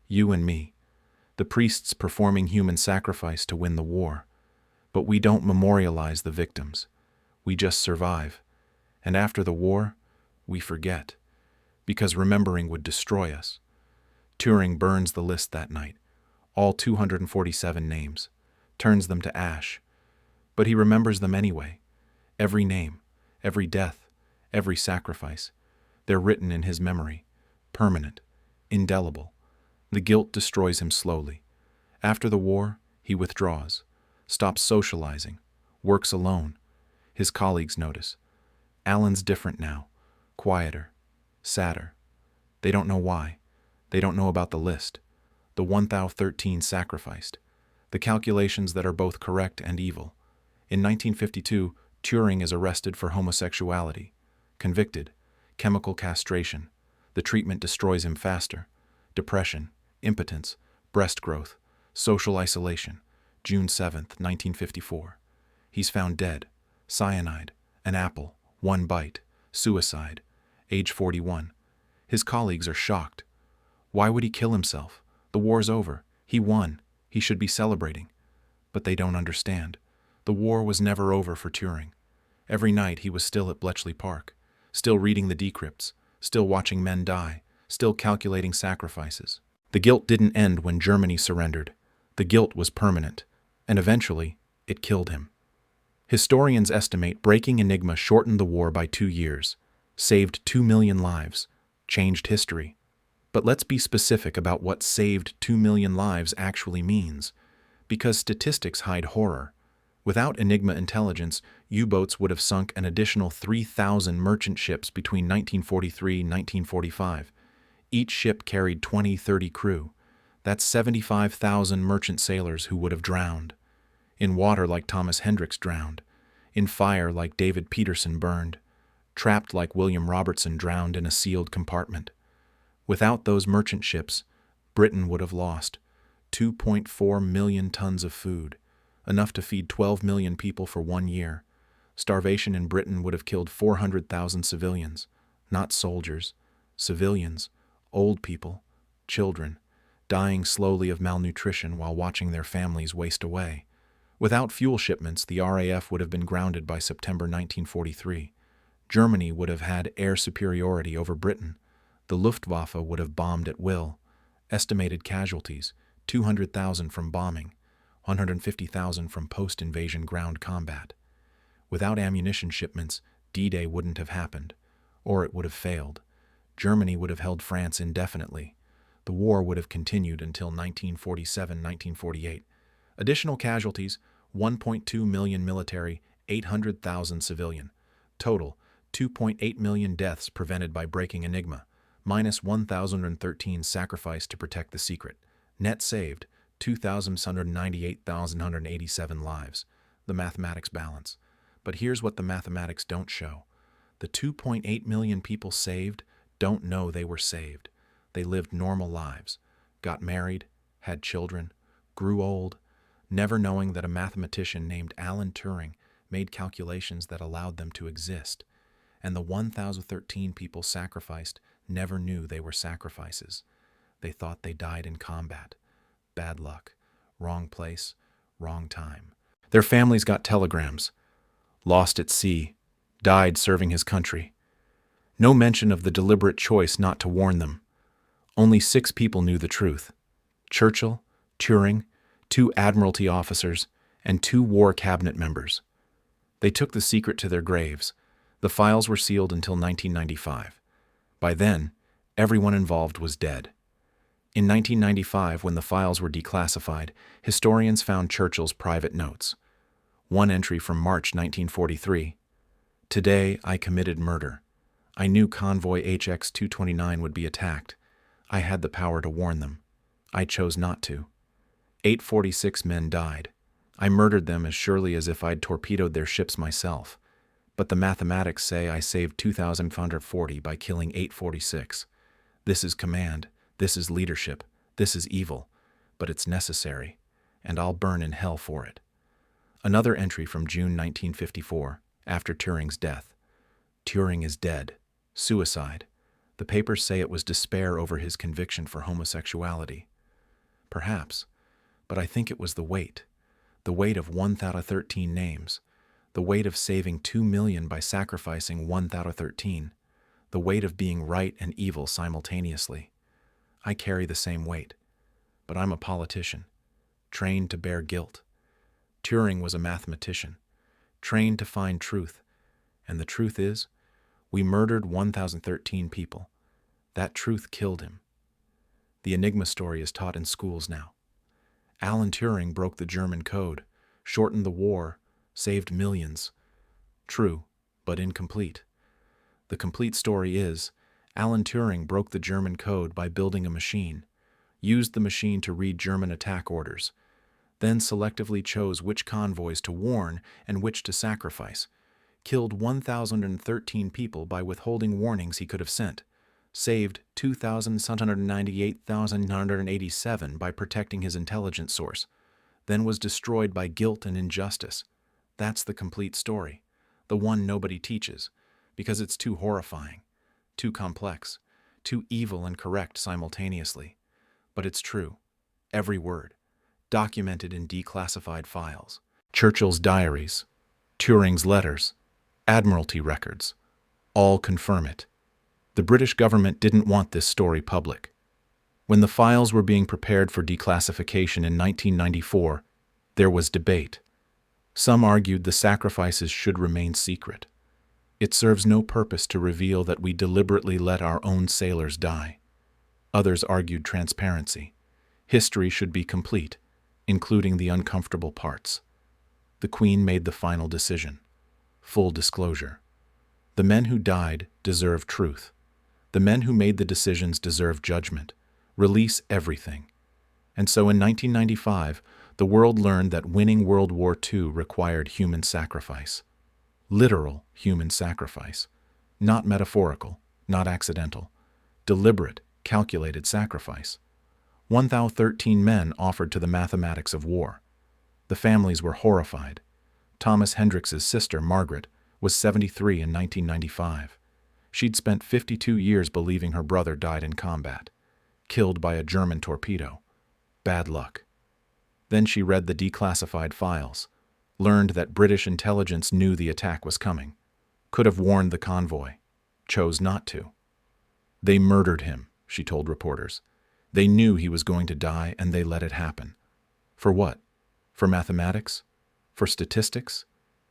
You and me. The priests performing human sacrifice to win the war. But we don't memorialize the victims. We just survive. And after the war, we forget. Because remembering would destroy us. Turing burns the list that night. All 247 names. Turns them to ash. But he remembers them anyway. Every name, every death, every sacrifice. They're written in his memory. Permanent. Indelible. The guilt destroys him slowly. After the war, he withdraws. Stops socializing. Works alone. His colleagues notice. Alan's different now. Quieter. Sadder. They don't know why. They don't know about the list. The 1013 sacrificed. The calculations that are both correct and evil. In 1952, Turing is arrested for homosexuality. Convicted. Chemical castration. The treatment destroys him faster. Depression. Impotence. Breast growth. Social isolation. June 7th, 1954. He's found dead. Cyanide. An apple. 1 bite. Suicide. Age 41. His colleagues are shocked. Why would he kill himself? The war's over. He won. He should be celebrating. But they don't understand. The war was never over for Turing. Every night he was still at Bletchley Park, still reading the decrypts, still watching men die, still calculating sacrifices. The guilt didn't end when Germany surrendered. The guilt was permanent, and eventually it killed him. Historians estimate breaking Enigma shortened the war by 2 years, saved 2 million lives, changed history. But let's be specific about what saved 2 million lives actually means, because statistics hide horror. Without Enigma intelligence, U-boats would have sunk an additional 3,000 merchant ships between 1943 and 1945. Each ship carried 20-30 crew. That's 75,000 merchant sailors who would have drowned. In water like Thomas Hendricks drowned. In fire like David Peterson burned. Trapped like William Robertson drowned in a sealed compartment. Without those merchant ships, Britain would have lost 2.4 million tons of food, enough to feed 12 million people for 1 year. Starvation in Britain would have killed 400,000 civilians, not soldiers, civilians, old people, children, dying slowly of malnutrition while watching their families waste away. Without fuel shipments, the RAF would have been grounded by September 1943. Germany would have had air superiority over Britain. The Luftwaffe would have bombed at will. Estimated casualties, 200,000 from bombing, 150,000 from post-invasion ground combat. Without ammunition shipments, D-Day wouldn't have happened, or it would have failed. Germany would have held France indefinitely. The war would have continued until 1947-1948. Additional casualties, 1.2 million military, 800,000 civilian. Total, 2.8 million deaths prevented by breaking Enigma, minus 1,013 sacrificed to protect the secret. Net saved, 2,198,187 lives. The mathematics balance. But here's what the mathematics don't show. The 2.8 million people saved don't know they were saved. They lived normal lives, got married, had children, grew old, never knowing that a mathematician named Alan Turing made calculations that allowed them to exist. And the 1,013 people sacrificed never knew they were sacrifices. They thought they died in combat. Bad luck. Wrong place, wrong time. Their families got telegrams. Lost at sea. Died serving his country. No mention of the deliberate choice not to warn them. Only 6 people knew the truth. Churchill, Turing, 2 Admiralty officers, and 2 War Cabinet members. They took the secret to their graves. The files were sealed until 1995. By then, everyone involved was dead. In 1995, when the files were declassified, historians found Churchill's private notes. One entry from March 1943. Today, I committed murder. I knew Convoy HX-229 would be attacked. I had the power to warn them. I chose not to. 846 men died. I murdered them as surely as if I'd torpedoed their ships myself. But the mathematics say I saved 2,540 by killing 846. This is command. This is leadership. This is evil. But it's necessary, and I'll burn in hell for it. Another entry from June 1954, after Turing's death. Turing is dead. Suicide. The papers say it was despair over his conviction for homosexuality. Perhaps, but I think it was the weight of 1,013 names, the weight of saving 2 million by sacrificing 1,013, the weight of being right and evil simultaneously. I carry the same weight, but I'm a politician, trained to bear guilt. Turing was a mathematician, trained to find truth, and the truth is, we murdered 1,013 people. That truth killed him. The Enigma story is taught in schools now. Alan Turing broke the German code, shortened the war, saved millions. True, but incomplete. The complete story is, Alan Turing broke the German code by building a machine, used the machine to read German attack orders, then selectively chose which convoys to warn and which to sacrifice, killed 1,013 people by withholding warnings he could have sent, saved 2,798,987 by protecting his intelligence source, then was destroyed by guilt and injustice. That's the complete story, the one nobody teaches, because it's too horrifying, too complex, too evil and correct simultaneously. But it's true, every word, documented in declassified files. Churchill's diaries, Turing's letters, Admiralty records, all confirm it. The British government didn't want this story public. When the files were being prepared for declassification in 1994, there was debate. Some argued the sacrifices should remain secret. It serves no purpose to reveal that we deliberately let our own sailors die. Others argued transparency. History should be complete, including the uncomfortable parts. The Queen made the final decision. Full disclosure. The men who died deserve truth. The men who made the decisions deserve judgment. Release everything. And so in 1995, the world learned that winning World War II required human sacrifice. Literal human sacrifice. Not metaphorical, not accidental. Deliberate, calculated sacrifice. 1,013 men offered to the mathematics of war. The families were horrified. Thomas Hendricks's sister, Margaret, was 73 in 1995. She'd spent 52 years believing her brother died in combat, killed by a German torpedo. Bad luck. Then she read the declassified files, learned that British intelligence knew the attack was coming, could have warned the convoy, chose not to. They murdered him, she told reporters. They knew he was going to die, and they let it happen. For what? For mathematics? For statistics?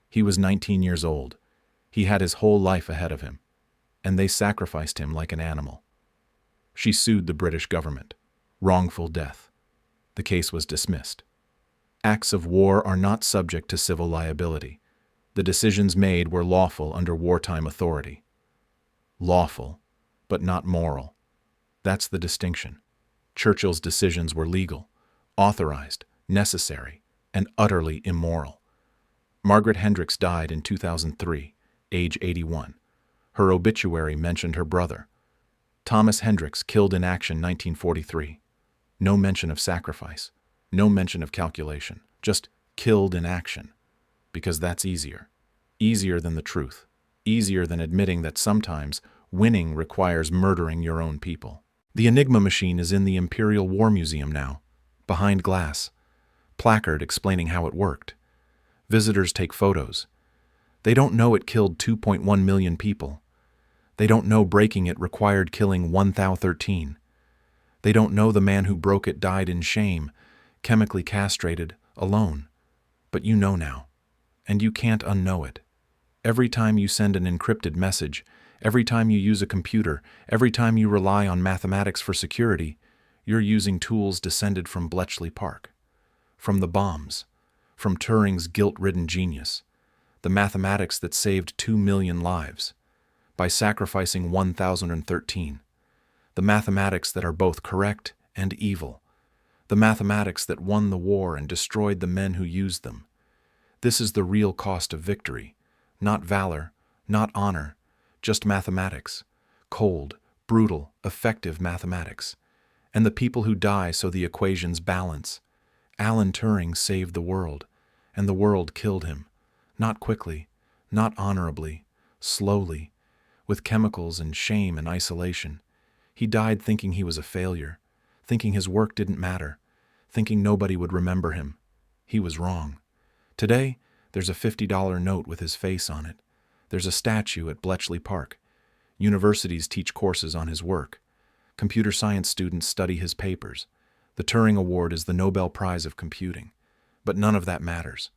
He was 19 years old. He had his whole life ahead of him, and they sacrificed him like an animal. She sued the British government. Wrongful death. The case was dismissed. Acts of war are not subject to civil liability. The decisions made were lawful under wartime authority. Lawful, but not moral. That's the distinction. Churchill's decisions were legal, authorized, necessary, and utterly immoral. Margaret Hendricks died in 2003, age 81. Her obituary mentioned her brother. Thomas Hendricks, killed in action 1943. No mention of sacrifice, no mention of calculation, just killed in action. Because that's easier. Easier than the truth. Easier than admitting that sometimes winning requires murdering your own people. The Enigma machine is in the Imperial War Museum now, behind glass. Placard explaining how it worked. Visitors take photos. They don't know it killed 2.1 million people. They don't know breaking it required killing 1,013. They don't know the man who broke it died in shame, chemically castrated, alone. But you know now, and you can't unknow it. Every time you send an encrypted message, every time you use a computer, every time you rely on mathematics for security, you're using tools descended from Bletchley Park, from the bombs, from Turing's guilt-ridden genius, the mathematics that saved 2 million lives, by sacrificing 1,013, the mathematics that are both correct and evil, the mathematics that won the war and destroyed the men who used them. This is the real cost of victory, not valor, not honor, just mathematics, cold, brutal, effective mathematics, and the people who die so the equations balance. Alan Turing saved the world, and the world killed him, not quickly, not honorably, slowly, with chemicals and shame and isolation. He died thinking he was a failure, thinking his work didn't matter, thinking nobody would remember him. He was wrong. Today, there's a $50 note with his face on it. There's a statue at Bletchley Park. Universities teach courses on his work. Computer science students study his papers. The Turing Award is the Nobel Prize of computing. But none of that matters,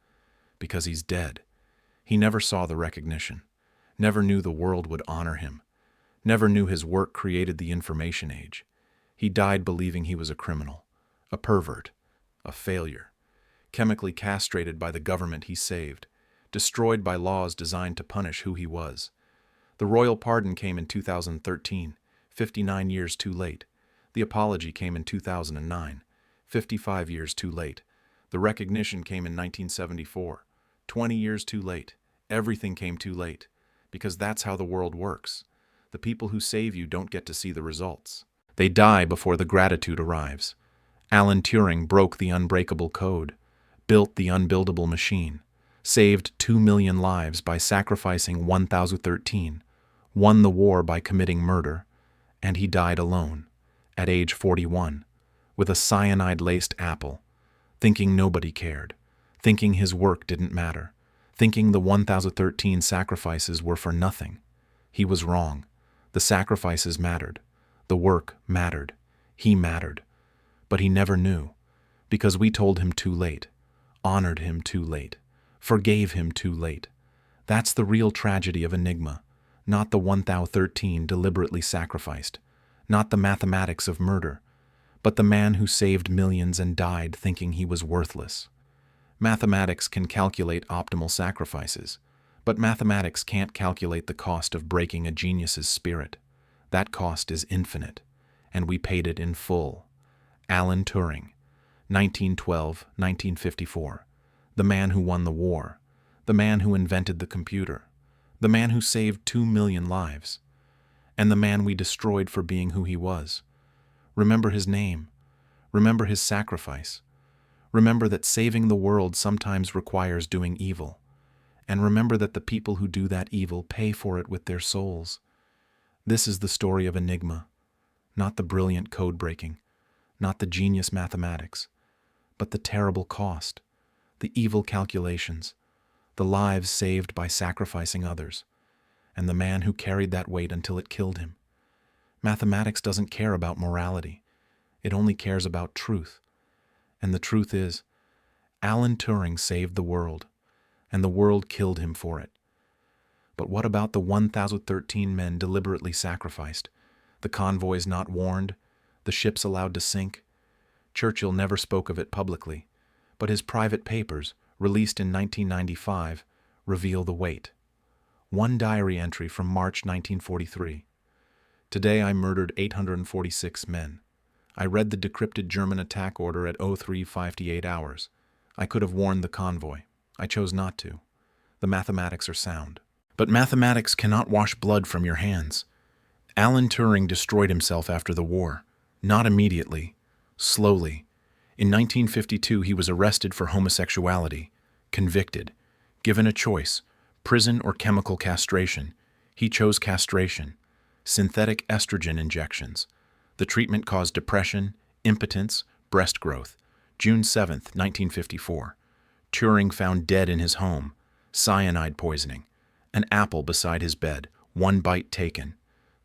because he's dead. He never saw the recognition, never knew the world would honor him, never knew his work created the information age. He died believing he was a criminal, a pervert, a failure, chemically castrated by the government he saved, destroyed by laws designed to punish who he was. The royal pardon came in 2013, 59 years too late. The apology came in 2009, 55 years too late. The recognition came in 1974, 20 years too late. Everything came too late, because that's how the world works. The people who save you don't get to see the results. They die before the gratitude arrives. Alan Turing broke the unbreakable code, built the unbuildable machine, saved 2 million lives by sacrificing 1,013, won the war by committing murder, and he died alone, at age 41, with a cyanide-laced apple, thinking nobody cared, thinking his work didn't matter, thinking the 1,013 sacrifices were for nothing. He was wrong. The sacrifices mattered. The work mattered. He mattered. But he never knew, because we told him too late, honored him too late, forgave him too late. That's the real tragedy of Enigma, not the 1013 deliberately sacrificed, not the mathematics of murder, but the man who saved millions and died thinking he was worthless. Mathematics can calculate optimal sacrifices, but mathematics can't calculate the cost of breaking a genius's spirit. That cost is infinite, and we paid it in full. Alan Turing, 1912-1954, the man who won the war, the man who invented the computer, the man who saved 2 million lives, and the man we destroyed for being who he was. Remember his name. Remember his sacrifice. Remember that saving the world sometimes requires doing evil. And remember that the people who do that evil pay for it with their souls. This is the story of Enigma, not the brilliant code breaking, not the genius mathematics, but the terrible cost, the evil calculations, the lives saved by sacrificing others, and the man who carried that weight until it killed him. Mathematics doesn't care about morality. It only cares about truth. And the truth is, Alan Turing saved the world, and the world killed him for it. But what about the 1,013 men deliberately sacrificed, the convoys not warned, the ships allowed to sink? Churchill never spoke of it publicly, but his private papers, released in 1995, reveal the weight. One diary entry from March 1943. Today I murdered 846 men. I read the decrypted German attack order at 03:58 hours. I could have warned the convoy. I chose not to. The mathematics are sound. But mathematics cannot wash blood from your hands. Alan Turing destroyed himself after the war. Not immediately. Slowly. In 1952 he was arrested for homosexuality. Convicted. Given a choice, prison or chemical castration. He chose castration. Synthetic estrogen injections. The treatment caused depression, impotence, breast growth. June 7, 1954. Turing found dead in his home. Cyanide poisoning. An apple beside his bed. 1 bite taken.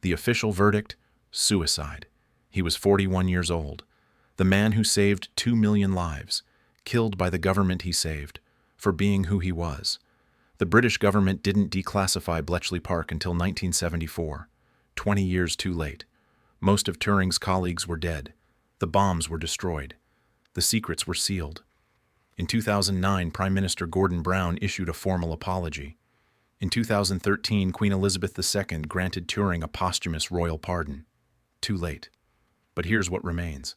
The official verdict? Suicide. He was 41 years old. The man who saved 2 million lives. Killed by the government he saved. For being who he was. The British government didn't declassify Bletchley Park until 1974. 20 years too late. Most of Turing's colleagues were dead. The bombs were destroyed. The secrets were sealed. In 2009, Prime Minister Gordon Brown issued a formal apology. In 2013, Queen Elizabeth II granted Turing a posthumous royal pardon. Too late. But here's what remains.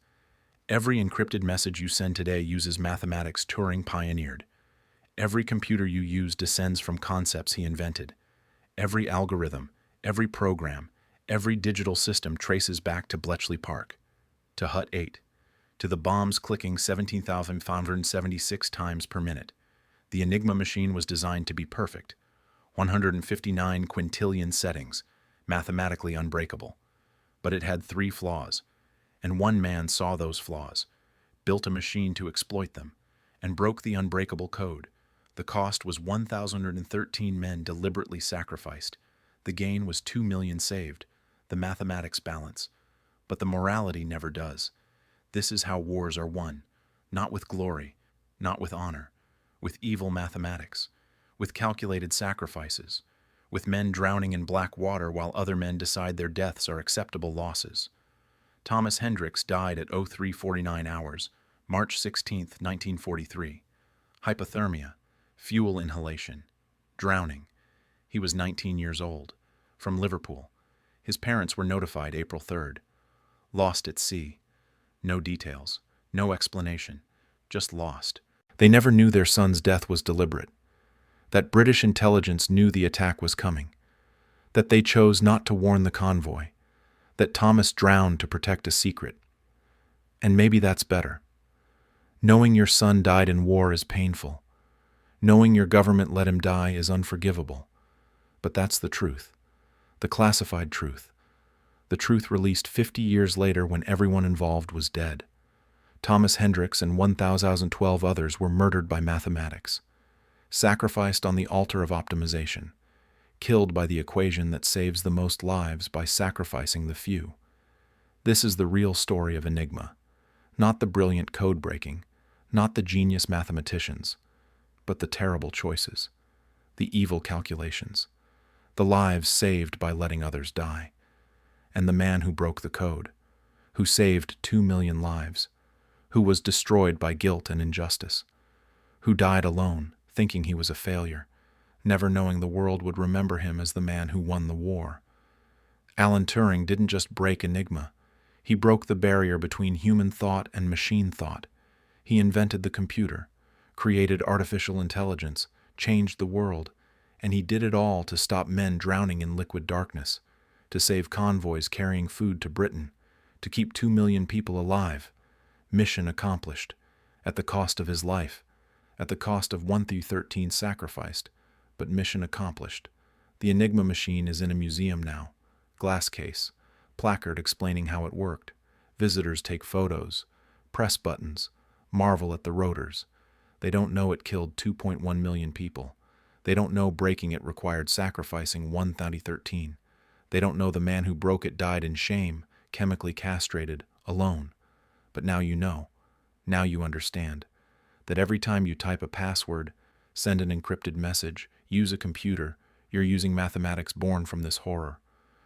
Every encrypted message you send today uses mathematics Turing pioneered. Every computer you use descends from concepts he invented. Every algorithm, every program, every digital system traces back to Bletchley Park, to Hut 8, to the bombs clicking 17,576 times per minute. The Enigma machine was designed to be perfect. 159 quintillion settings, mathematically unbreakable. But it had 3 flaws, and one man saw those flaws, built a machine to exploit them, and broke the unbreakable code. The cost was 1,013 men deliberately sacrificed. The gain was 2 million saved. The mathematics balance. But the morality never does. This is how wars are won. Not with glory, not with honor, with evil mathematics, with calculated sacrifices, with men drowning in black water while other men decide their deaths are acceptable losses. Thomas Hendricks died at 03:49 hours, March 16, 1943. Hypothermia, fuel inhalation, drowning. He was 19 years old. From Liverpool. His parents were notified April 3rd. Lost at sea. No details. No explanation. Just lost. They never knew their son's death was deliberate. That British intelligence knew the attack was coming. That they chose not to warn the convoy. That Thomas drowned to protect a secret. And maybe that's better. Knowing your son died in war is painful. Knowing your government let him die is unforgivable. But that's the truth. The classified truth. The truth released 50 years later when everyone involved was dead. Thomas Hendricks and 1,012 others were murdered by mathematics. Sacrificed on the altar of optimization. Killed by the equation that saves the most lives by sacrificing the few. This is the real story of Enigma. Not the brilliant code breaking, not the genius mathematicians, but the terrible choices. the evil calculations, the lives saved by letting others die, and the man who broke the code, who saved 2 million lives, who was destroyed by guilt and injustice, who died alone, thinking he was a failure, never knowing the world would remember him as the man who won the war. Alan Turing didn't just break Enigma. He broke the barrier between human thought and machine thought. He invented the computer, created artificial intelligence, changed the world, and he did it all to stop men drowning in liquid darkness, to save convoys carrying food to Britain, to keep 2 million people alive. Mission accomplished, at the cost of his life, at the cost of 1 through 13 sacrificed, but mission accomplished. The Enigma machine is in a museum now. Glass case, placard explaining how it worked. Visitors take photos, press buttons, marvel at the rotors. They don't know it killed 2.1 million people. They don't know breaking it required sacrificing 1 through 13. They don't know the man who broke it died in shame, chemically castrated, alone. But now you know. Now you understand. That every time you type a password, send an encrypted message, use a computer, you're using mathematics born from this horror.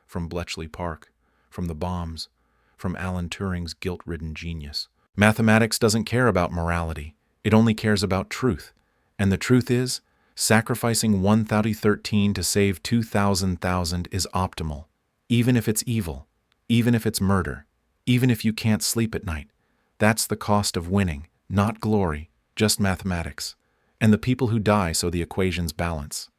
From Bletchley Park, from the bombs, from Alan Turing's guilt-ridden genius. Mathematics doesn't care about morality. It only cares about truth. And the truth is, sacrificing 1 through 13 to save 2,000 is optimal. Even if it's evil, even if it's murder, even if you can't sleep at night. That's the cost of winning, not glory, just mathematics. And the people who die so the equations balance.